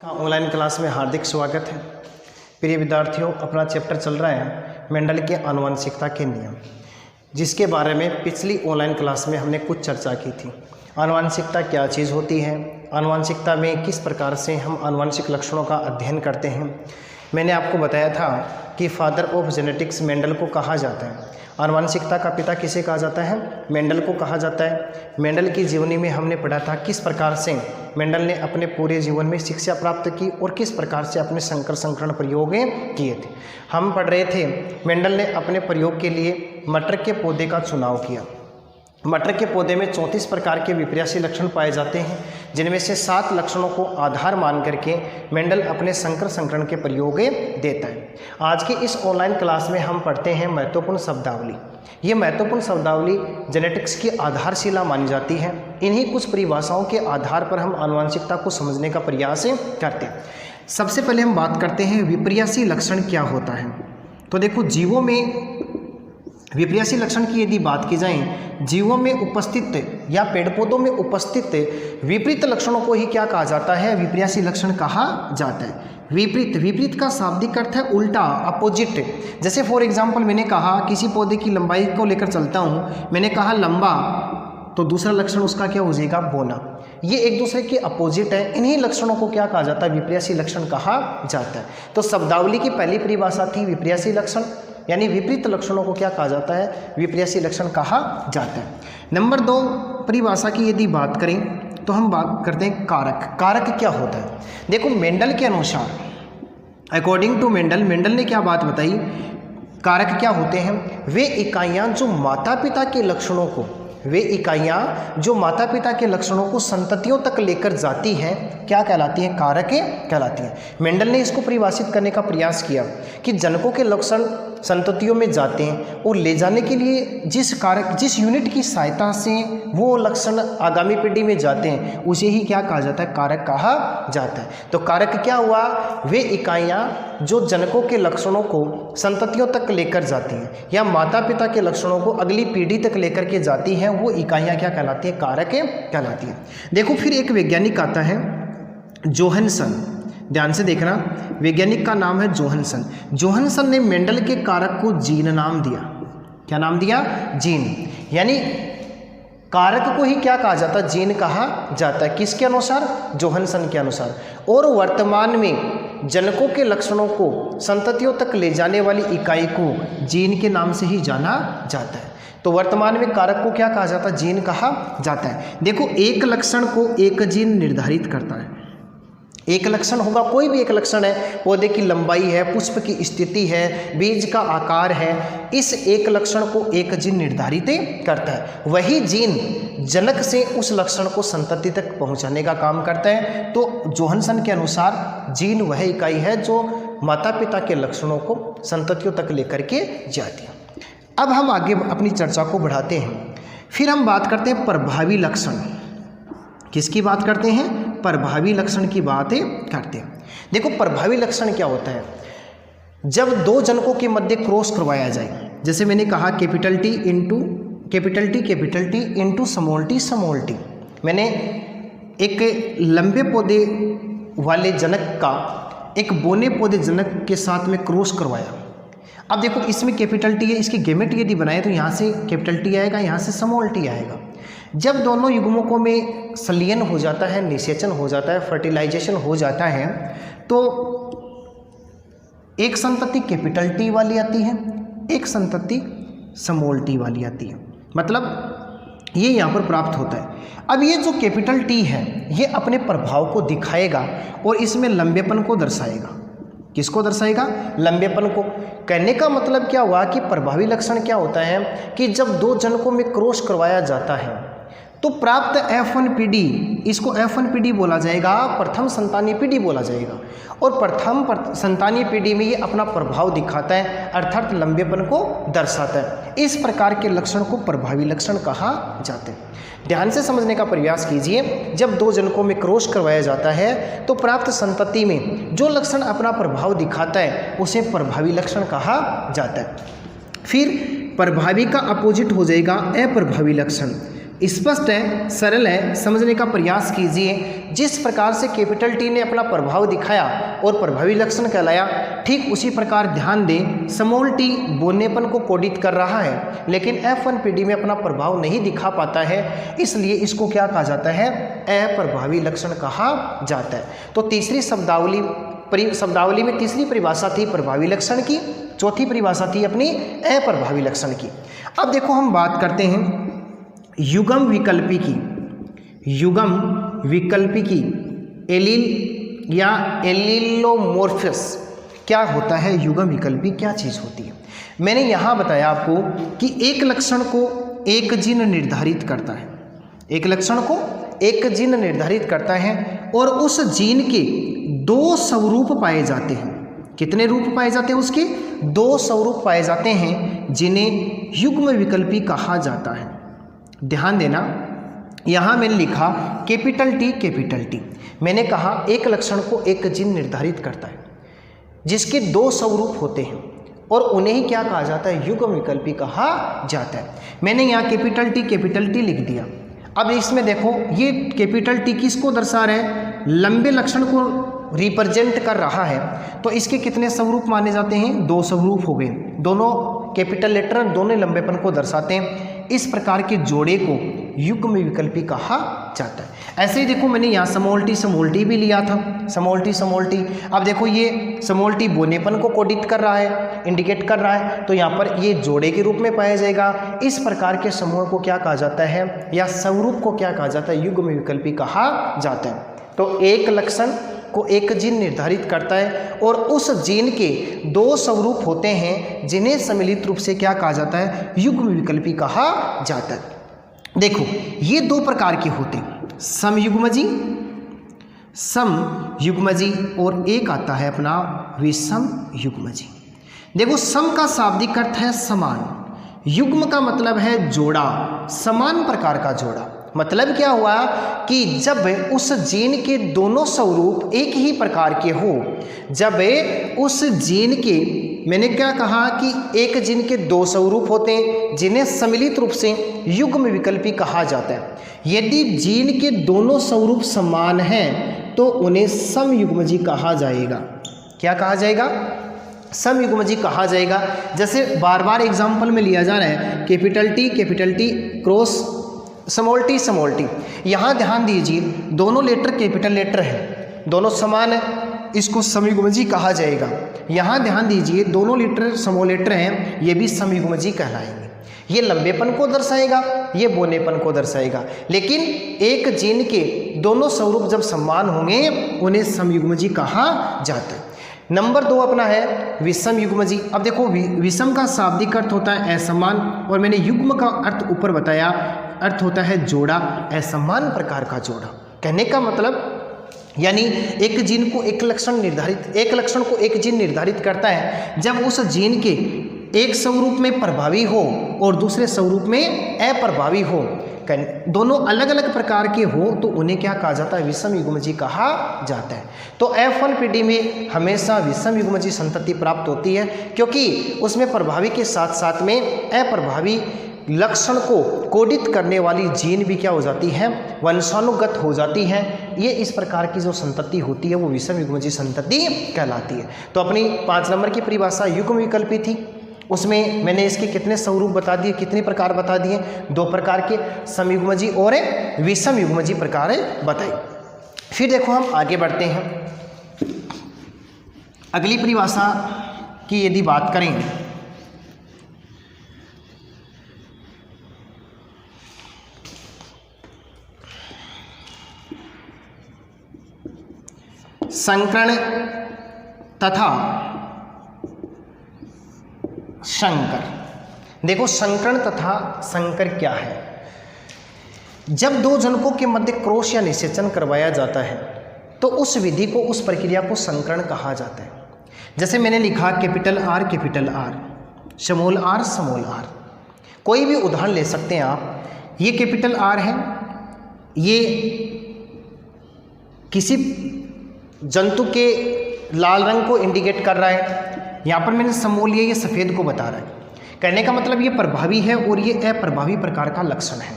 Online class में हार्दिक स्वागत है। प्रिय विद्यार्थियों, अपना चैप्टर चल रहा है मेंडल के आनुवंशिकता के नियम, जिसके बारे में पिछली ऑनलाइन क्लास में हमने कुछ चर्चा की थी। आनुवंशिकता क्या चीज़ होती है, आनुवंशिकता में किस प्रकार से हम आनुवंशिक लक्षणों का अध्ययन करते हैं। मैंने आपको बताया था कि फादर ऑफ जेनेटिक्स मेंडल को कहा जाता है। आनुवंशिकता का पिता किसे कहा जाता है? मेंडल को कहा जाता है। मेंडल की जीवनी में हमने पढ़ा था किस प्रकार से मेंडल ने अपने पूरे जीवन में शिक्षा प्राप्त की और किस प्रकार से अपने संकर संकरण प्रयोग किए थे। हम पढ़ रहे थे मेंडल ने अपने प्रयोग के लिए मटर के पौधे का चुनाव किया। मटर के पौधे में 34 प्रकार के विपर्यासी लक्षण पाए जाते हैं, जिनमें से 7 लक्षणों को आधार मान करके मेंडल अपने संकर संकरण के प्रयोग देता है। आज के इस ऑनलाइन क्लास में हम पढ़ते हैं महत्वपूर्ण शब्दावली। ये महत्वपूर्ण शब्दावली जेनेटिक्स की आधारशिला मानी जाती है। इन्हीं कुछ परिभाषाओं के आधार पर हम आनुवंशिकता को समझने का प्रयास करते हैं। सबसे पहले हम बात करते हैं विपर्यासी लक्षण क्या होता है। तो देखो, जीवों में विपर्यासी लक्षण की यदि बात की जाए, जीवों में उपस्थित या पेड़ पौधों में उपस्थित विपरीत लक्षणों को ही क्या कहा जाता है? विपर्यासी लक्षण कहा जाता है। विपरीत का शाब्दिक अर्थ है उल्टा, अपोजिट। जैसे फॉर एग्जाम्पल मैंने कहा किसी पौधे की लंबाई को लेकर चलता हूँ, मैंने कहा लंबा, तो दूसरा लक्षण उसका क्या हो जाएगा? बोना। ये एक दूसरे के अपोजिट है। इन्हीं लक्षणों को क्या कहा जाता है? विपर्यासी लक्षण कहा जाता है। तो शब्दावली की पहली परिभाषा थी विपर्यासी लक्षण, यानी विपरीत लक्षणों को क्या कहा जाता है? विपर्यासी लक्षण कहा जाता है। नंबर 2 परिभाषा की यदि बात करें तो हम बात करते हैं कारक। कारक क्या होता है? देखो, मेंडल के अनुसार, अकॉर्डिंग टू मेंडल ने क्या बात बताई? कारक क्या होते हैं? वे इकाइयाँ जो माता पिता के लक्षणों को संततियों तक लेकर जाती हैं, क्या कहलाती हैं? कारक कहलाती हैं। मेंडल ने इसको परिभाषित करने का प्रयास किया कि जनकों के लक्षण संततियों में जाते हैं और ले जाने के लिए जिस यूनिट की सहायता से वो लक्षण आगामी पीढ़ी में जाते हैं, उसे ही क्या कहा जाता है? कारक कहा जाता है। तो कारक क्या हुआ? वे इकाइयाँ जो जनकों के लक्षणों को संततियों तक लेकर जाती हैं या माता पिता के लक्षणों को अगली पीढ़ी तक लेकर के जाती हैं, वो इकाइयाँ क्या कहलाती हैं? कारक कहलाती हैं। देखो, फिर एक वैज्ञानिक आता है जोहानसन। ध्यान से देखना, वैज्ञानिक का नाम है जोहानसन। जोहानसन ने मेंडल के कारक को जीन नाम दिया। क्या नाम दिया? जीन। यानी कारक को ही क्या कहा जाता है? जीन कहा जाता है। किसके अनुसार? जोहानसन के अनुसार। और वर्तमान में जनकों के लक्षणों को संततियों तक ले जाने वाली इकाई को जीन के नाम से ही जाना जाता है। तो वर्तमान में कारक को क्या कहा जाता है? जीन कहा जाता है। देखो, एक लक्षण को एक जीन निर्धारित करता है। एक लक्षण होगा, कोई भी एक लक्षण है, पौधे की लंबाई है, पुष्प की स्थिति है, बीज का आकार है, इस एक लक्षण को एक जीन निर्धारित करता है। वही जीन जनक से उस लक्षण को संतति तक पहुंचाने का काम करता है। तो जोहानसन के अनुसार जीन वह इकाई है जो माता पिता के लक्षणों को संततियों तक लेकर के जाती है। अब हम आगे अपनी चर्चा को बढ़ाते हैं। फिर हम बात करते हैं प्रभावी लक्षण। किसकी बात करते हैं? प्रभावी लक्षण की बात करते हैं। देखो, प्रभावी लक्षण क्या होता है? जब दो जनकों के मध्य क्रॉस करवाया जाए, जैसे मैंने कहा capital T into small T. मैंने एक लंबे पौधे वाले जनक का एक बोने पौधे जनक के साथ में क्रॉस करवाया। अब देखो, इसमें कैपिटल टी है, इसकी गेमेट यदि बनाए तो यहाँ से कैपिटल टी आएगा, यहाँ से स्मॉल टी आएगा। जब दोनों युग्मकों में संलयन हो जाता है, निषेचन हो जाता है, फर्टिलाइजेशन हो जाता है, तो एक संतति कैपिटल टी वाली आती है, एक संतति स्मॉल टी वाली आती है। मतलब ये यहाँ पर प्राप्त होता है। अब ये जो कैपिटल टी है, ये अपने प्रभाव को दिखाएगा और इसमें लंबेपन को दर्शाएगा। किसको दर्शाएगा? लंबेपन को। कहने का मतलब क्या हुआ कि प्रभावी लक्षण क्या होता है कि जब दो जनकों में क्रॉस करवाया जाता है तो प्राप्त F1 पीढ़ी, इसको F1 पीढ़ी बोला जाएगा, प्रथम संतानीय पीढ़ी बोला जाएगा। और प्रथम संतानीय पीढ़ी में ये अपना प्रभाव दिखाता है, अर्थात लंबेपन को दर्शाता है। इस प्रकार के लक्षण को प्रभावी लक्षण कहा जाता है। ध्यान से समझने का प्रयास कीजिए। जब दो जनकों में क्रॉस करवाया जाता है तो प्राप्त संतति में जो लक्षण अपना प्रभाव दिखाता है उसे प्रभावी लक्षण कहा जाता है। फिर प्रभावी का अपोजिट हो जाएगा अप्रभावी लक्षण। स्पष्ट है, सरल है, समझने का प्रयास कीजिए। जिस प्रकार से कैपिटल टी ने अपना प्रभाव दिखाया और प्रभावी लक्षण कहलाया, ठीक उसी प्रकार ध्यान दें स्मॉल टी बोनेपन को कोडित कर रहा है, लेकिन F1PD में अपना प्रभाव नहीं दिखा पाता है, इसलिए इसको क्या कहा जाता है? अप्रभावी लक्षण कहा जाता है। तो तीसरी शब्दावली में तीसरी परिभाषा थी प्रभावी लक्षण की, चौथी परिभाषा थी अपनी अप्रभावी लक्षण की। अब देखो हम बात करते हैं युग्म विकल्पी की। युग्म विकल्पी की एलील या एलिलोमॉर्फस क्या होता है? युग्म विकल्पी क्या चीज़ होती है? मैंने यहाँ बताया आपको कि एक लक्षण को एक जीन निर्धारित करता है, एक लक्षण को एक जीन निर्धारित करता है और उस जीन के 2 स्वरूप पाए जाते हैं। कितने रूप पाए जाते हैं? उसके 2 स्वरूप पाए जाते हैं, जिन्हें युग्म विकल्पी कहा जाता है। ध्यान देना, यहाँ मैंने लिखा कैपिटल टी। मैंने कहा एक लक्षण को एक जीन निर्धारित करता है जिसके 2 स्वरूप होते हैं और उन्हें ही क्या कहा जाता है? युग्म विकल्पी कहा जाता है। मैंने यहाँ कैपिटल टी लिख दिया। अब इसमें देखो ये कैपिटल टी किसको दर्शा रहा है? लंबे लक्षण को रिप्रेजेंट कर रहा है, तो इसके कितने स्वरूप माने जाते हैं? 2 स्वरूप हो गए। दोनों कैपिटल लेटर दोनों लंबेपन को दर्शाते हैं। इस प्रकार के जोड़े को युग्म विकल्पी कहा जाता है। ऐसे ही देखो मैंने यहाँ स्मॉल टी भी लिया था, स्मॉल टी। अब देखो ये स्मॉल टी बोनेपन को कोडित कर रहा है, इंडिकेट कर रहा है, तो यहाँ पर ये जोड़े के रूप में पाया जाएगा। इस प्रकार के समूह को क्या कहा जाता है या स्वरूप को क्या कहा जाता है? युग्म विकल्पी कहा जाता है। तो एक लक्षण को एक जीन निर्धारित करता है और उस जीन के 2 स्वरूप होते हैं, जिन्हें सम्मिलित रूप से क्या कहा जाता है? युग्म विकल्पी कहा जाता है। देखो ये 2 प्रकार के होते हैं, समयुग्मजी और एक आता है अपना विषम युग्मजी। देखो सम का शाब्दिक अर्थ है समान, युग्म का मतलब है जोड़ा, समान प्रकार का जोड़ा। मतलब क्या हुआ कि जब उस जीन के दोनों स्वरूप एक ही प्रकार के हो, जब उस जीन के, मैंने क्या कहा कि एक जीन के 2 स्वरूप होते हैं जिन्हें सम्मिलित रूप से युग्म विकल्पी कहा जाता है। यदि जीन के दोनों स्वरूप समान हैं तो उन्हें समयुग्मजी कहा जाएगा। क्या कहा जाएगा? समयुग्मजी कहा जाएगा। जैसे बार बार एग्जाम्पल में लिया जा रहा है capital T cross small T. यहाँ ध्यान दीजिए दोनों लेटर कैपिटल लेटर हैं, दोनों समान है, इसको समयुग्मजी कहा जाएगा। यहाँ ध्यान दीजिए दोनों लेटर स्मॉल लेटर हैं, ये भी समयुग्मजी कहलाएंगे। ये लंबेपन को दर्शाएगा, ये बोनेपन को दर्शाएगा, लेकिन एक जीन के दोनों स्वरूप जब समान होंगे उन्हें समयुग्मजी कहा जाता है। नंबर 2 अपना है विषम युग्मजी। अब देखो विषम का शाब्दिक अर्थ होता है असमान, और मैंने युग्म का अर्थ ऊपर बताया, अर्थ होता है जोड़ा, असमान प्रकार का जोड़ा। कहने का मतलब यानी एक जीन को एक लक्षण को एक जीन निर्धारित करता है जब उस जीन के एक स्वरूप में प्रभावी हो और दूसरे स्वरूप में अप्रभावी हो, दोनों अलग अलग प्रकार के हो, तो उन्हें क्या कहा जाता है? विषम युग्मजी कहा जाता है। तो F1PD में हमेशा विषम युग्मजी संतति प्राप्त होती है, क्योंकि उसमें प्रभावी के साथ साथ में अप्रभावी लक्षण को कोडित करने वाली जीन भी क्या हो जाती है? वंशानुगत हो जाती है। ये इस प्रकार की जो संतति होती है वो विषम युग्मजी संतति कहलाती है। तो अपनी 5 नंबर की परिभाषा युग्म विकल्पी थी, उसमें मैंने इसके कितने स्वरूप बता दिए, कितने प्रकार बता दिए? 2 प्रकार के, समयुग्मजी और विषम युग्मजी प्रकार बताए। फिर देखो हम आगे बढ़ते हैं, अगली परिभाषा की यदि बात करें संकरण तथा संकर। देखो संकरण तथा संकर क्या है? जब 2 जनकों के मध्य क्रॉस या निषेचन करवाया जाता है तो उस विधि को, उस प्रक्रिया को संकरण कहा जाता है। जैसे मैंने लिखा कैपिटल आर, स्मॉल आर। कोई भी उदाहरण ले सकते हैं आप। ये कैपिटल आर है, ये किसी जंतु के लाल रंग को इंडिकेट कर रहा है। यहाँ पर मैंने स्मॉल ये सफ़ेद को बता रहा है। कहने का मतलब ये प्रभावी है और ये अप्रभावी प्रकार का लक्षण है।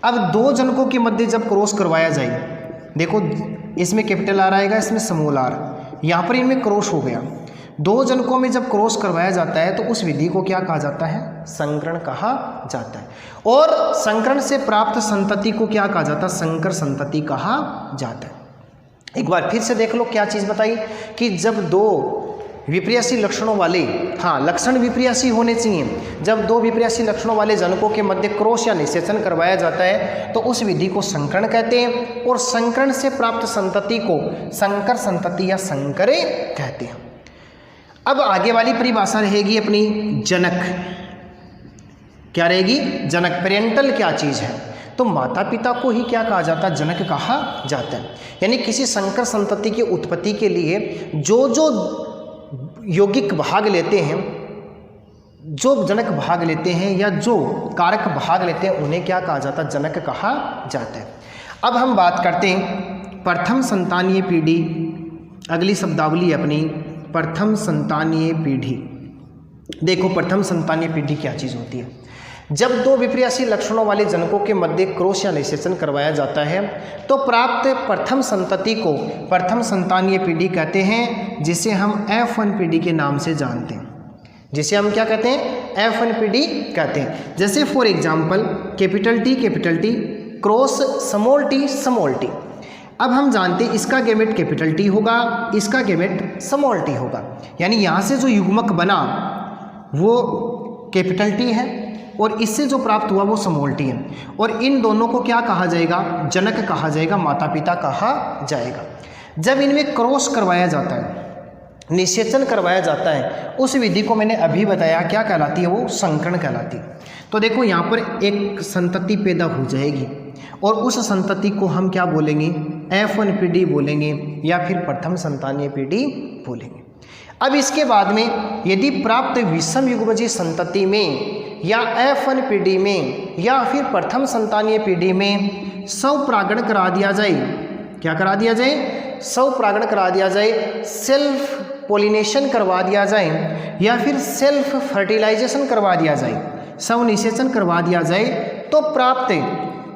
अब दो जनकों के मध्य जब क्रॉस करवाया जाए, देखो इसमें कैपिटल आर आएगा, इसमें स्मॉल आर, यहाँ पर इनमें क्रॉस हो गया। दो जनकों में जब क्रॉस करवाया जाता है तो उस विधि को क्या कहा जाता है? संकरण कहा जाता है। और संकरण से प्राप्त संतति को क्या कहा जाता है? संकर संतति कहा जाता है। एक बार फिर से देख लो क्या चीज़ बताई कि जब दो विपर्यासी लक्षणों वाले, हाँ लक्षण विपर्यासी होने चाहिए, जब दो विपर्यासी लक्षणों वाले जनकों के मध्य क्रॉस या निषेचन करवाया जाता है तो उस विधि को संकरण कहते हैं। और संकरण से प्राप्त संतति को संकर संतति या संकरे कहते हैं। अब आगे वाली परिभाषा रहेगी अपनी जनक। क्या रहेगी? जनक। पेरेंटल क्या चीज़ है? तो माता पिता को ही क्या कहा जाता है? जनक कहा जाता है। यानी किसी संकर संतति की उत्पत्ति के लिए जो जो यौगिक भाग लेते हैं, जो जनक भाग लेते हैं या जो कारक भाग लेते हैं, उन्हें क्या कहा जाता है? जनक कहा जाता है। अब हम बात करते हैं प्रथम संतानीय पीढ़ी। अगली शब्दावली अपनी प्रथम संतानीय पीढ़ी। देखो प्रथम संतानीय पीढ़ी क्या चीज़ होती है? जब दो विपर्यासी लक्षणों वाले जनकों के मध्य क्रॉस या निषेचन करवाया जाता है तो प्राप्त प्रथम संतति को प्रथम संतानीय पीढ़ी कहते हैं, जिसे हम F1 पीढ़ी के नाम से जानते हैं। जिसे हम क्या कहते हैं? F1 पीढ़ी कहते हैं। जैसे for example capital T cross small t। अब हम जानते हैं इसका गैमेट कैपिटल T होगा, इसका गैमेट स्मॉल t होगा। यानी यहाँ से जो युग्मक बना वो कैपिटल T है और इससे जो प्राप्त हुआ वो स्मॉल t है। और इन दोनों को क्या कहा जाएगा? जनक कहा जाएगा, माता पिता कहा जाएगा। जब इनमें क्रॉस करवाया जाता है, निषेचन करवाया जाता है, उस विधि को मैंने अभी बताया क्या कहलाती है? वो संकरण कहलाती है। तो देखो यहाँ पर एक संतति पैदा हो जाएगी और उस संतति को हम क्या बोलेंगे? F1 पीढ़ी बोलेंगे या फिर प्रथम संतानीय पीढ़ी बोलेंगे। अब इसके बाद में यदि प्राप्त विषम युग्मजीय संतति में या F1 पीढ़ी में या फिर प्रथम संतानीय पीढ़ी में स्वपरागण करा दिया जाए, क्या करा दिया जाए? स्वपरागण करा दिया जाए, सेल्फ पोलिनेशन करवा दिया जाए या फिर सेल्फ फर्टिलाइजेशन करवा दिया जाए, स्वनिषेचन करवा दिया जाए, तो प्राप्त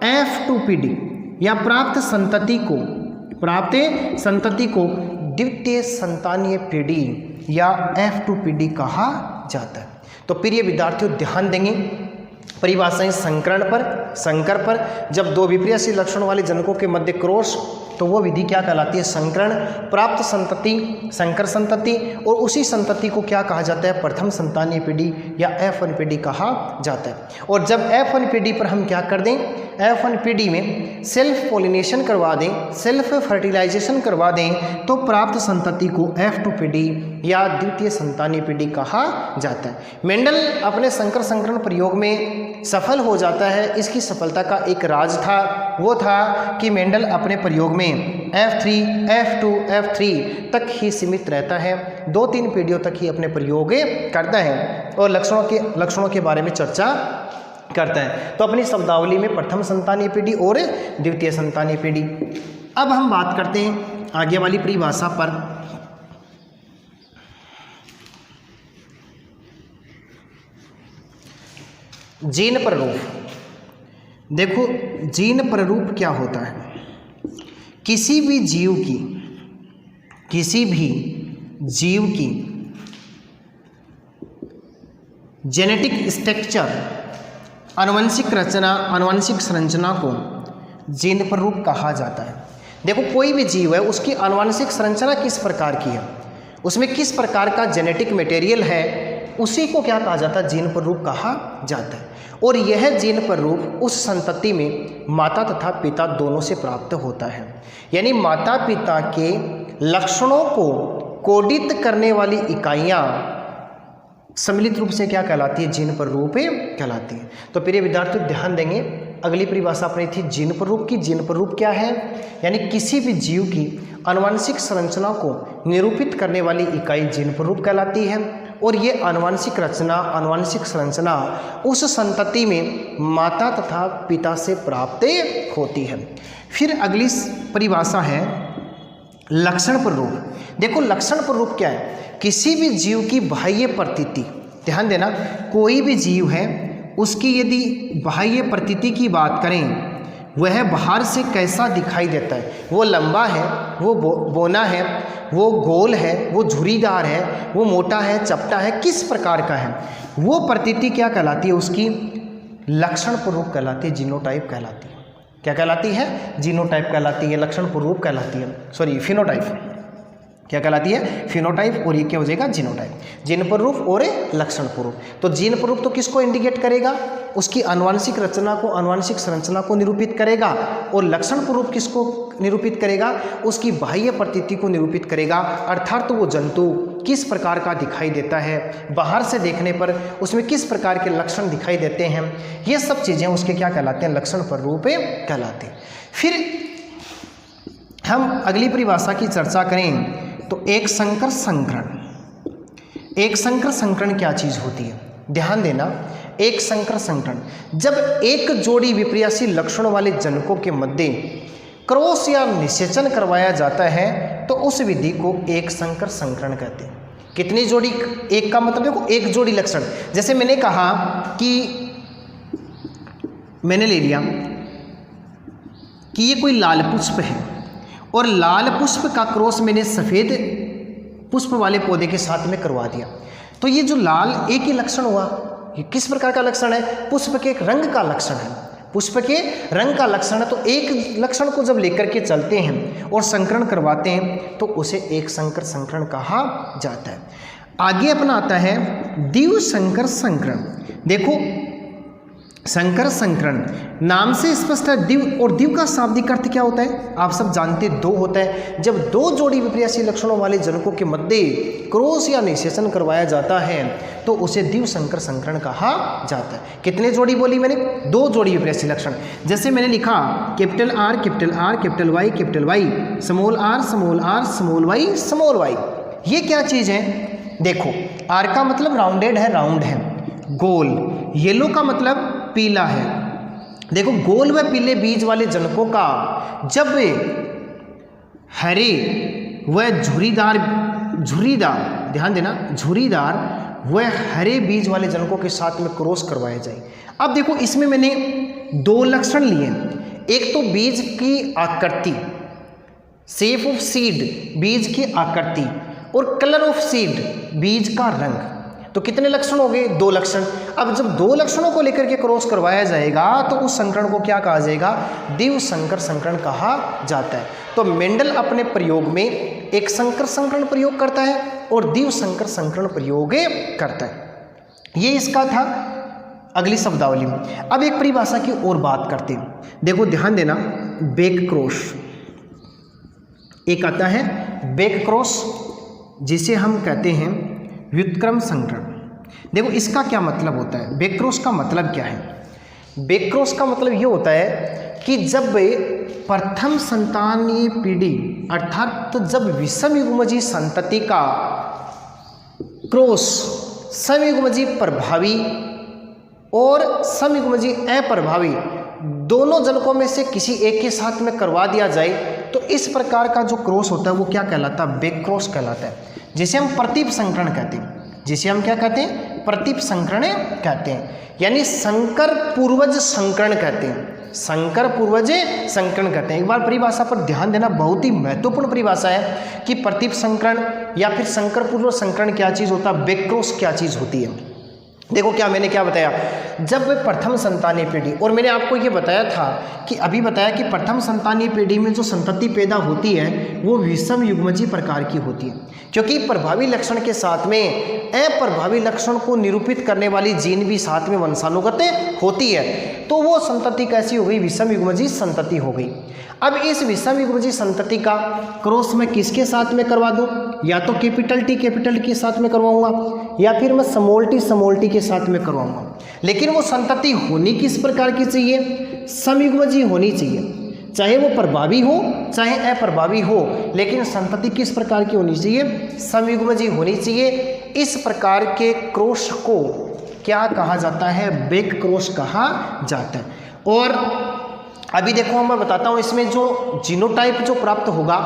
F2 पीढ़ी या प्राप्त संतति को द्वितीय संतानीय पीढ़ी या F2 पीढ़ी कहा जाता है। तो प्रिय विद्यार्थियों ध्यान देंगे परिभाषाएं संकरण पर, संकर पर। जब दो विपर्यासी लक्षण वाले जनकों के मध्य क्रॉस, तो वो विधि क्या कहलाती है? संकरण। प्राप्त संतति संकर संतति और उसी संतति को क्या कहा जाता है? प्रथम संतानीय पीढ़ी या F1 पीढ़ी कहा जाता है। और जब F1 पीढ़ी पर हम क्या कर दें? F1 पीढ़ी में सेल्फ पोलिनेशन करवा दें, सेल्फ फर्टिलाइजेशन करवा दें, तो प्राप्त संतति को F2 पीढ़ी या द्वितीय संतानीय पीढ़ी कहा जाता है। मेंडल अपने संकर संकरण प्रयोग में सफल हो जाता है। इसकी सफलता का एक राज था, वो था कि मेंडल अपने प्रयोग में F3, F2, F3 तक ही सीमित रहता है, 2-3 पीढ़ियों तक ही अपने प्रयोग करता है और लक्षणों के बारे में चर्चा करता है। तो अपनी शब्दावली में प्रथम संतानीय पीढ़ी और द्वितीय संतानीय पीढ़ी। अब हम बात करते हैं आगे वाली परिभाषा पर। जीन प्ररूप। देखो जीन प्ररूप क्या होता है? किसी भी जीव की जेनेटिक स्ट्रक्चर, आनुवंशिक रचना, आनुवंशिक संरचना को जीन प्ररूप कहा जाता है। देखो कोई भी जीव है, उसकी आनुवंशिक संरचना किस प्रकार की है, उसमें किस प्रकार का जेनेटिक मटेरियल है, उसी को क्या कहा जाता है? जीन प्ररूप कहा जाता है। और यह जीन प्ररूप उस संतति में माता तथा पिता दोनों से प्राप्त होता है। यानी माता पिता के लक्षणों को कोडित करने वाली इकाइयाँ सम्मिलित रूप से क्या कहलाती है? जीन प्ररूप कहलाती है। तो प्रिय विद्यार्थी ध्यान देंगे, अगली परिभाषा अपनी थी जीन प्ररूप की। जीन प्ररूप क्या है? यानी किसी भी जीव की आनुवंशिक संरचना को निरूपित करने वाली इकाई जीन प्ररूप कहलाती है। और ये आनुवंशिक रचना, आनुवंशिक संरचना उस संतति में माता तथा पिता से प्राप्त होती है। फिर अगली परिभाषा है लक्षण प्ररूप। देखो लक्षण प्ररूप क्या है? किसी भी जीव की बाह्य प्रतीति, ध्यान देना, कोई भी जीव है उसकी यदि बाह्य प्रतीति की बात करें वह बाहर से कैसा दिखाई देता है? वो लंबा है, वो बौना है, वो गोल है, वो झुर्रीदार है, वो मोटा है, चपटा है, किस प्रकार का है? वो प्रतीति क्या कहलाती है? उसकी लक्षण प्ररूप कहलाती है, जीनोटाइप कहलाती है। क्या कहलाती है? जीनोटाइप कहलाती है, लक्षण प्ररूप कहलाती है, सॉरी फिनोटाइप। क्या कहलाती है? फिनोटाइप, और ये क्या हो जाएगा? जीनोटाइप। जीन प्ररूप और लक्षण प्ररूप। तो जीन प्ररूप तो किसको इंडिकेट करेगा? उसकी आनुवांशिक रचना को, आनुवांशिक संरचना को निरूपित करेगा, और लक्षण प्ररूप किसको निरूपित करेगा? उसकी बाह्य प्रतीति को निरूपित करेगा, अर्थात तो वो जंतु किस प्रकार का दिखाई देता है, बाहर से देखने पर उसमें किस प्रकार के लक्षण दिखाई देते हैं, ये सब चीज़ें उसके क्या कहलाते हैं? लक्षण प्ररूप कहलाते हैं। फिर हम अगली परिभाषा की चर्चा करें तो एक संकर संकरण। एक संकर संकरण क्या चीज़ होती है? ध्यान देना, एक संकर संकरण, जब एक जोड़ी विपर्यासी लक्षणों वाले जनकों के मध्य क्रॉस या निषेचन करवाया जाता है तो उस विधि को एक संकर संकरण कहते हैं। कितनी जोड़ी? एक का मतलब देखो, एक जोड़ी लक्षण। जैसे मैंने कहा कि मैंने ले लिया कि ये कोई लाल पुष्प है और लाल पुष्प का क्रॉस मैंने सफ़ेद पुष्प वाले पौधे के साथ में करवा दिया, तो ये जो लाल एक ही लक्षण हुआ, ये किस प्रकार का लक्षण है? पुष्प के रंग का लक्षण है, पुष्प के रंग का लक्षण है। तो एक लक्षण को जब लेकर के चलते हैं और संकरण करवाते हैं तो उसे एक संकर संकरण कहा जाता है। आगे अपना आता है द्विव संकर संकरण। देखो, संकर संकरण नाम से स्पष्ट है, द्विव, और द्विव का शाब्दिक अर्थ क्या होता है? आप सब जानते, दो होता है। जब दो जोड़ी विपर्यासी लक्षणों वाले जनकों के मध्य क्रॉस या निषेचन करवाया जाता है तो उसे द्विव संकर संकरण कहा जाता है। कितने जोड़ी बोली मैंने? दो जोड़ी विपर्यासी लक्षण। जैसे मैंने लिखा capital R capital Y, small R small Y. ये क्या चीज़ है? देखो, आर का मतलब राउंडेड है, राउंड है, गोल। येलो का मतलब पीला है। देखो, गोल व पीले बीज वाले जनकों का जब हरे व झुर्रीदार, ध्यान देना, झुर्रीदार व हरे बीज वाले जनकों के साथ में क्रॉस करवाया जाए। अब देखो, इसमें मैंने दो लक्षण लिए। एक तो बीज की आकृति, शेप ऑफ सीड, बीज की आकृति, और कलर ऑफ सीड, बीज का रंग। तो कितने लक्षण हो गए? दो लक्षण। अब जब दो लक्षणों को लेकर के क्रॉस करवाया जाएगा तो उस संकरण को क्या कहा जाएगा? द्विव संकर संकरण कहा जाता है। तो मेंडल अपने प्रयोग में एक संकर संकरण प्रयोग करता है और द्विव संकर संकरण प्रयोग करता है। ये इसका था अगली शब्दावली में। अब एक परिभाषा की और बात करते हैं। देखो, ध्यान देना, बैक क्रॉस एक आता है, बैक क्रॉस, जिसे हम कहते हैं व्युत्क्रम संकरण। देखो, इसका क्या मतलब होता है? बैकक्रॉस का मतलब क्या है? बैकक्रॉस का मतलब ये होता है कि जब प्रथम संतानीय पीढ़ी, अर्थात तो जब विषम युग्मजी संतति का क्रॉस समयुग्मजी प्रभावी और समयुग्मजी अप्रभावी दोनों जनकों में से किसी एक के साथ में करवा दिया जाए तो इस प्रकार का जो क्रॉस होता है वो क्या कहलाता है? बैकक्रॉस कहलाता है, जिसे हम प्रतीप संकरण कहते हैं। जिसे हम क्या कहते हैं? प्रतीप संकरण कहते हैं, यानी संकर पूर्वज संकरण कहते हैं। संकर पूर्वज संकरण कहते हैं। एक बार परिभाषा पर ध्यान देना, बहुत ही महत्वपूर्ण परिभाषा है कि प्रतीप संकरण या फिर संकर पूर्वज संकरण क्या चीज़ होता है, बैकक्रॉस क्या चीज़ होती है। देखो, क्या मैंने क्या बताया, जब प्रथम संतानीय पीढ़ी, और मैंने आपको ये बताया था कि अभी बताया कि प्रथम संतानीय पीढ़ी में जो संतति पैदा होती है वो विषम युग्मजी प्रकार की होती है, क्योंकि प्रभावी लक्षण के साथ में अप्रभावी लक्षण को निरूपित करने वाली जीन भी साथ में वंशानुगत होती है। तो वो संतति कैसी हो गई? विषम युग्मजी संतति हो गई। अब इस विषम युग्मजी संतति का क्रॉस मैं किसके साथ में करवा दूं? या तो कैपिटल टी के साथ में करवाऊंगा या फिर मैं स्मॉल टी के साथ में करवाऊंगा। लेकिन वो संतति होनी किस प्रकार की चाहिए? समयुग्मजी होनी चाहिए, चाहे वो प्रभावी हो चाहे अप्रभावी हो, लेकिन संतति किस प्रकार की होनी चाहिए? समयुग्मजी होनी चाहिए। इस प्रकार के क्रॉस को क्या कहा जाता है? बैक क्रॉस कहा जाता है। और अभी देखो, मैं बताता हूँ इसमें जो जीनोटाइप जो प्राप्त होगा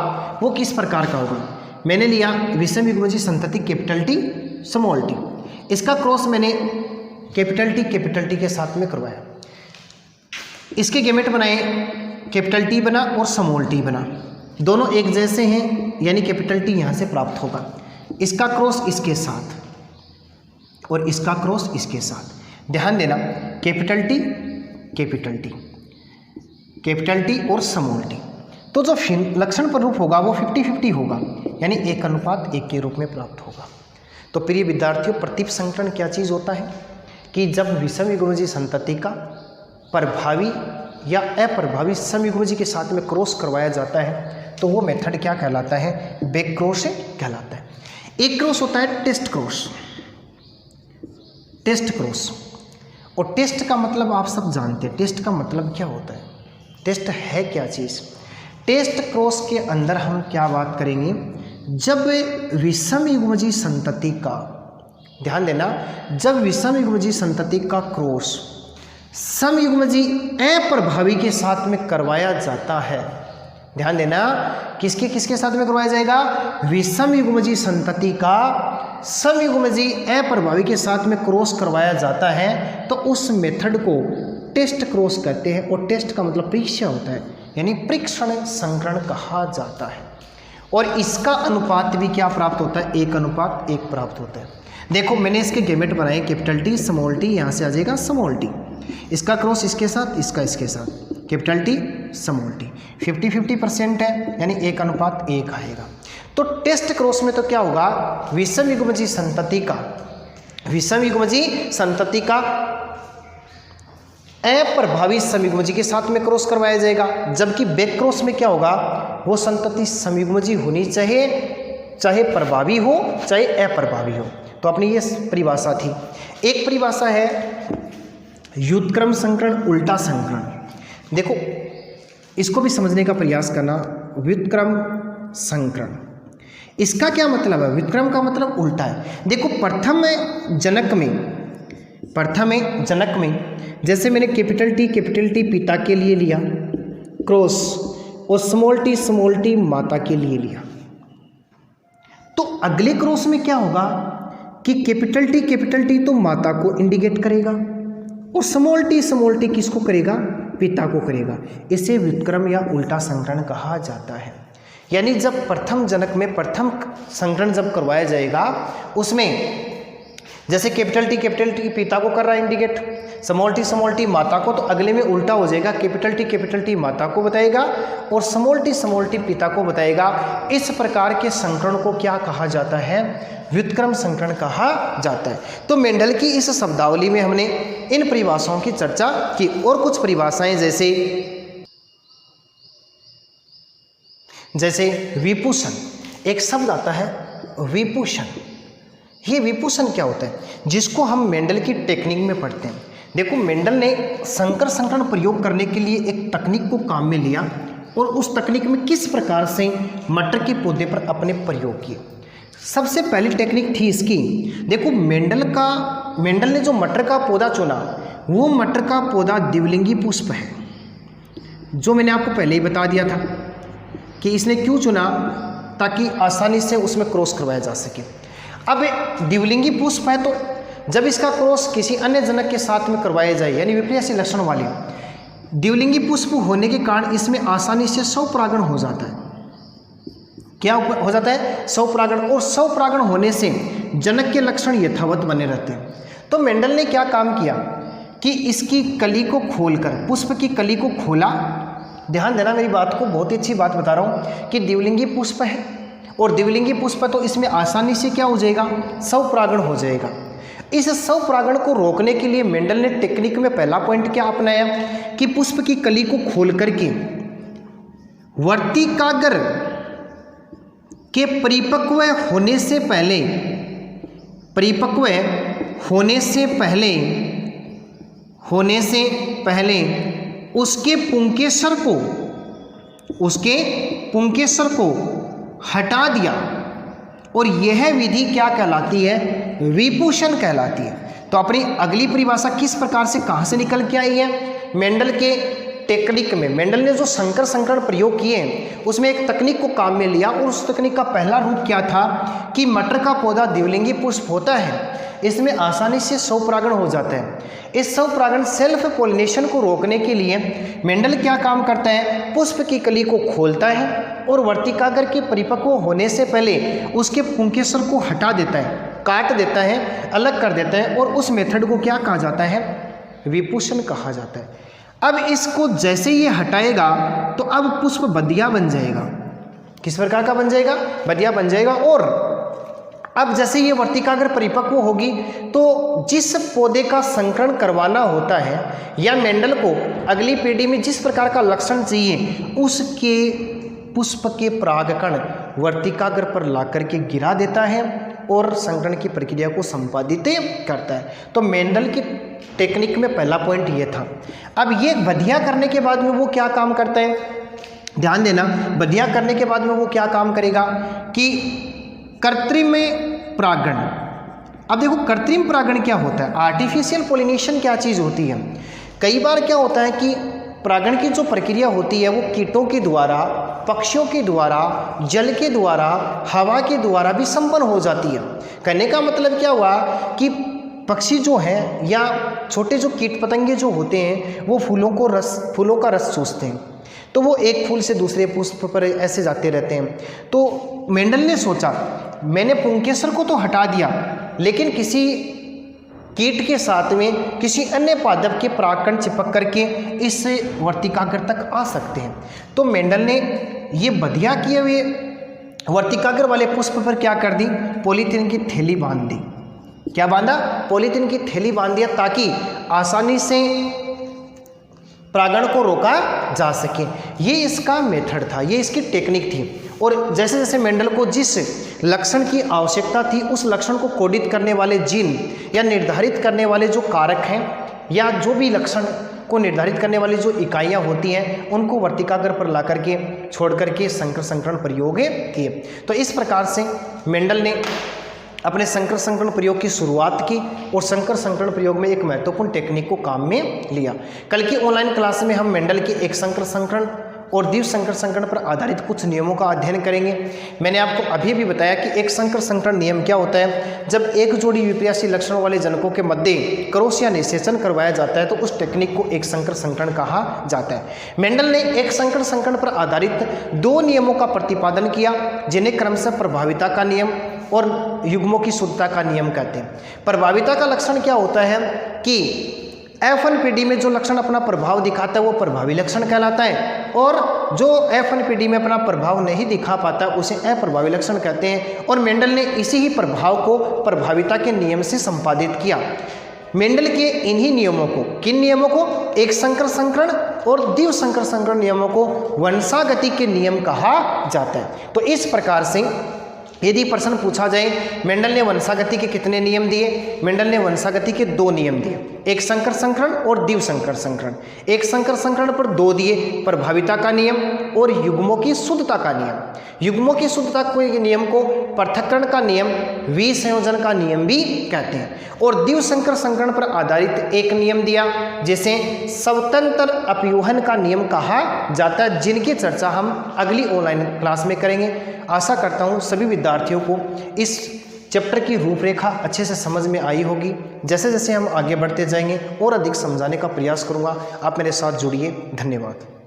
वो किस प्रकार का होगा। मैंने लिया विषम युग्मजी संतति कैपिटल टी स्मॉल टी, इसका क्रॉस मैंने कैपिटल टी के साथ में करवाया। इसके गेमेट बनाए, कैपिटल टी बना और स्मॉल टी बना, दोनों एक जैसे हैं यानी कैपिटल टी यहाँ से प्राप्त होगा। इसका क्रॉस इसके साथ और इसका क्रॉस इसके साथ। ध्यान देना, capital T capital T capital T और स्मॉल टी, तो जो लक्षण प्ररूप होगा वो 50-50 होगा, यानी 1:1 के रूप में प्राप्त होगा। तो प्रिय विद्यार्थियों, प्रतीप संकरण क्या चीज़ होता है कि जब विषम युग्मजीय संतति का प्रभावी या अप्रभावी समयुग्मजीय के साथ में क्रॉस करवाया जाता है तो वो मेथड क्या कहलाता है? बैक क्रॉस कहलाता है। एक क्रॉस होता है टेस्ट क्रॉस, टेस्ट क्रॉस, और टेस्ट का मतलब आप सब जानते हैं, टेस्ट का मतलब क्या होता है, टेस्ट है क्या चीज़। टेस्ट क्रॉस के अंदर हम क्या बात करेंगे, जब विषम युग्मजीय संतति का, ध्यान देना, जब विषम युग्मजीय संतति का क्रॉस समयुग्मजीय अप्रभावी के साथ में करवाया जाता है, ध्यान देना, किसके किसके साथ में करवाया जाएगा, विषम युग्मजीय संतति का समयुग्मजीय अप्रभावी के साथ में क्रॉस करवाया जाता है तो उस मेथड को टेस्ट क्रॉस कहते हैं। और टेस्ट का मतलब परीक्षा होता है, यानी परीक्षण संकरण कहा जाता है। और इसका अनुपात भी क्या प्राप्त होता है? 1:1 प्राप्त होता है। देखो मैंने इसके गेमेट बनाए, कैपिटल टी स्मॉल टी, यहाँ से आ जाएगा स्मॉल टी, इसका क्रॉस इसके साथ, इसका इसके साथ, कैपिटल टी स्मॉल टी, 50-50% है, यानी 1:1 आएगा। तो टेस्ट क्रॉस में तो क्या होगा, विषम युग्मजीय संतति का, विषम युग्मजीय संतति का अप्रभावी समयुग्मजीय के साथ में क्रॉस करवाया जाएगा, जबकि बैक क्रॉस में क्या होगा, वो संतति समयुग्मजीय होनी चाहिए, चाहे प्रभावी हो चाहे अप्रभावी हो। तो अपनी ये परिभाषा थी। एक परिभाषा है व्युत्क्रम संकरण, उल्टा संकरण। देखो इसको भी समझने का प्रयास करना। व्युत्क्रम संकरण, इसका क्या मतलब है? व्युत्क्रम का मतलब उल्टा है। देखो प्रथम जनक में जैसे मैंने कैपिटल टी पिता के लिए लिया क्रॉस और स्मॉल टी माता के लिए लिया, तो अगले क्रॉस में क्या होगा कि कैपिटल टी तो माता को इंडिकेट करेगा और स्मॉल टी किसको करेगा? पिता को करेगा। इसे व्युत्क्रम या उल्टा संकरण कहा जाता है। यानी जब प्रथम जनक में प्रथम संकरण जब करवाया जाएगा, उसमें जैसे कैपिटल टी पिता को कर रहा है इंडिकेट, स्मॉल टी माता को, तो अगले में उल्टा हो जाएगा, कैपिटल टी माता को बताएगा और स्मॉल टी पिता को बताएगा। इस प्रकार के संकरण को क्या कहा जाता है? व्युत्क्रम संकरण कहा जाता है। तो मेंडल की इस शब्दावली में हमने इन परिभाषाओं की चर्चा की। और कुछ परिभाषाएं जैसे विपूषण, एक शब्द आता है विपूषण। ये विपूषण क्या होता है, जिसको हम मेंडल की टेक्निक में पढ़ते हैं। देखो मेंडल ने संकर संकरण प्रयोग करने के लिए एक तकनीक को काम में लिया और उस तकनीक में किस प्रकार से मटर के पौधे पर अपने प्रयोग किए। सबसे पहली टेक्निक थी इसकी, देखो मेंडल ने जो मटर का पौधा चुना, वो मटर का पौधा द्विलिंगी पुष्प है, जो मैंने आपको पहले ही बता दिया था कि इसने क्यों चुना, ताकि आसानी से उसमें क्रॉस करवाया जा सके। अब द्विलिंगी पुष्प है तो जब इसका क्रॉस किसी अन्य जनक के साथ में करवाया जाए, यानी विपरीत लक्षण वाले द्विलिंगी पुष्प होने के कारण इसमें आसानी से स्वपरागण हो जाता है। क्या हो जाता है? स्वपरागण। और स्वपरागण होने से जनक के लक्षण यथावत बने रहते हैं। तो मेंडल ने क्या काम किया कि इसकी कली को खोलकर, पुष्प की कली को खोला। ध्यान देना मेरी बात को, बहुत ही अच्छी बात बता रहा हूँ कि द्विलिंगी पुष्प है और द्विलिंगी पुष्प तो इसमें आसानी से क्या हो जाएगा? स्वपरागण हो जाएगा। इस स्वपरागण को रोकने के लिए मेंडल ने टेक्निक में पहला पॉइंट क्या अपनाया कि पुष्प की कली को खोल करके वर्तिकाग्र के परिपक्व होने से पहले उसके पुंकेसर को हटा दिया, और यह विधि क्या कहलाती है? विपूषण कहलाती है। तो अपनी अगली परिभाषा किस प्रकार से कहाँ से निकल के आई है? मेंडल के टेक्निक में मेंडल ने जो संकर संकरण प्रयोग किए उसमें एक तकनीक को काम में लिया और उस तकनीक का पहला रूप क्या था कि मटर का पौधा द्विलिंगी पुष्प होता है, इसमें आसानी से स्वपरागण हो जाता है। इस स्वपरागण सेल्फ पोलिनेशन को रोकने के लिए मेंडल क्या काम करता है, पुष्प की कली को खोलता है और वर्तिकाग्र के परिपक्व होने से पहले उसके पुंकेसर को हटा देता है, काट देता है, अलग कर देता है और उस मेथड को क्या कहा जाता है, विपुषण कहा जाता है। अब इसको जैसे ये हटाएगा तो अब पुष्प बदिया बन जाएगा। किस प्रकार का बन जाएगा, बदिया बन जाएगा। और अब जैसे ये वर्तिकाग्र परिपक्व होगी तो जिस पौधे का संकरण करवाना होता है या मेंडल को अगली पीढ़ी में जिस प्रकार का लक्षण चाहिए उसके पुष्प के परागकण वर्तिकाग्र पर लाकर के गिरा देता है और संकरण की प्रक्रिया को संपादित करता है। तो मेंडल की टेक्निक में पहला पॉइंट ये था। अब ये बधिया करने के बाद में वो क्या काम करता है, ध्यान देना, बधिया करने के बाद में वो क्या काम करेगा कि कृत्रिम परागण। अब देखो कृत्रिम परागण क्या होता है, आर्टिफिशियल पोलिनेशन क्या चीज़ होती है। कई बार क्या होता है कि परागण की जो प्रक्रिया होती है वो कीटों के द्वारा, पक्षियों के द्वारा, जल के द्वारा, हवा के द्वारा भी संपन्न हो जाती है। कहने का मतलब क्या हुआ कि पक्षी जो हैं या छोटे जो कीट पतंगे जो होते हैं वो फूलों का रस चूसते हैं, तो वो एक फूल से दूसरे पुष्प पर ऐसे जाते रहते हैं। तो मेंडल ने सोचा मैंने पुंकेसर को तो हटा दिया लेकिन किसी कीट के साथ में किसी अन्य पादप के परागकण चिपक करके इस वर्तिकाग्र तक आ सकते हैं। तो मेंडल ने ये बधिया किए हुए वर्तिकाग्र वाले पुष्प पर क्या कर दी, पॉलीथीन की थैली बांध दी। क्या बांधा, पॉलीथीन की थैली बांध दिया ताकि आसानी से परागण को रोका जा सके। ये इसका मेथड था, ये इसकी टेक्निक थी। और जैसे जैसे मेंडल को जिस लक्षण की आवश्यकता थी उस लक्षण को कोडित करने वाले जीन या निर्धारित करने वाले जो कारक हैं या जो भी लक्षण को निर्धारित करने वाली जो इकाइयाँ होती हैं उनको वर्तिकाग्र पर ला करके छोड़ करके संकर संकरण प्रयोग किए। तो इस प्रकार से मेंडल ने अपने संकर संकरण प्रयोग की शुरुआत की और संकर संकरण प्रयोग में एक महत्वपूर्ण टेक्निक को काम में लिया। कल की ऑनलाइन क्लास में हम मेंडल के एक संकर संकरण और द्विव संकर संकरण पर आधारित कुछ नियमों का अध्ययन करेंगे। मैंने आपको अभी भी बताया कि एक संकर संकरण नियम क्या होता है। जब एक जोड़ी विपर्यासी लक्षणों वाले जनकों के मध्य क्रॉस या निषेचन करवाया जाता है तो उस टेक्निक को एक संकर संकरण कहा जाता है। मेंडल ने एक संकर संकरण पर आधारित दो नियमों का प्रतिपादन किया जिन्हें क्रमशः प्रभाविता का नियम और युग्मों की शुद्धता का नियम कहते हैं। प्रभाविता का लक्षण क्या होता है कि F1PD में जो लक्षण अपना प्रभाव दिखाता है वो प्रभावी लक्षण कहलाता है और जो F1PD में अपना प्रभाव नहीं दिखा पाता उसे अप्रभावी लक्षण कहते हैं। और मेंडल ने इसी ही प्रभाव को प्रभाविता के नियम से संपादित किया। मेंडल के इन्हीं नियमों को, किन नियमों को, एक संकर संकरण और द्विव संकर संकरण नियमों को वंशागति के नियम कहा जाता है। तो इस प्रकार से यदि प्रश्न पूछा जाए मेंडल ने वंशागति के कितने नियम दिए, मेंडल ने वंशागति के दो नियम दिए, एक संकर संकरण और द्विव संकर संकरण। एक संकर संकरण पर दो दिए, प्रभाविता का नियम और युग्मों की शुद्धता का नियम। युग्मों की शुद्धता के नियम को पृथक्करण का नियम, विसंयोजन का नियम भी कहते हैं। और द्विव संकर संकरण पर आधारित एक नियम दिया जिसे स्वतंत्र अपयूहन का नियम कहा जाता है, जिनकी चर्चा हम अगली ऑनलाइन क्लास में करेंगे। आशा करता हूँ सभी विद्यार्थियों को इस चैप्टर की रूपरेखा अच्छे से समझ में आई होगी। जैसे जैसे हम आगे बढ़ते जाएंगे और अधिक समझाने का प्रयास करूँगा। आप मेरे साथ जुड़िए। धन्यवाद।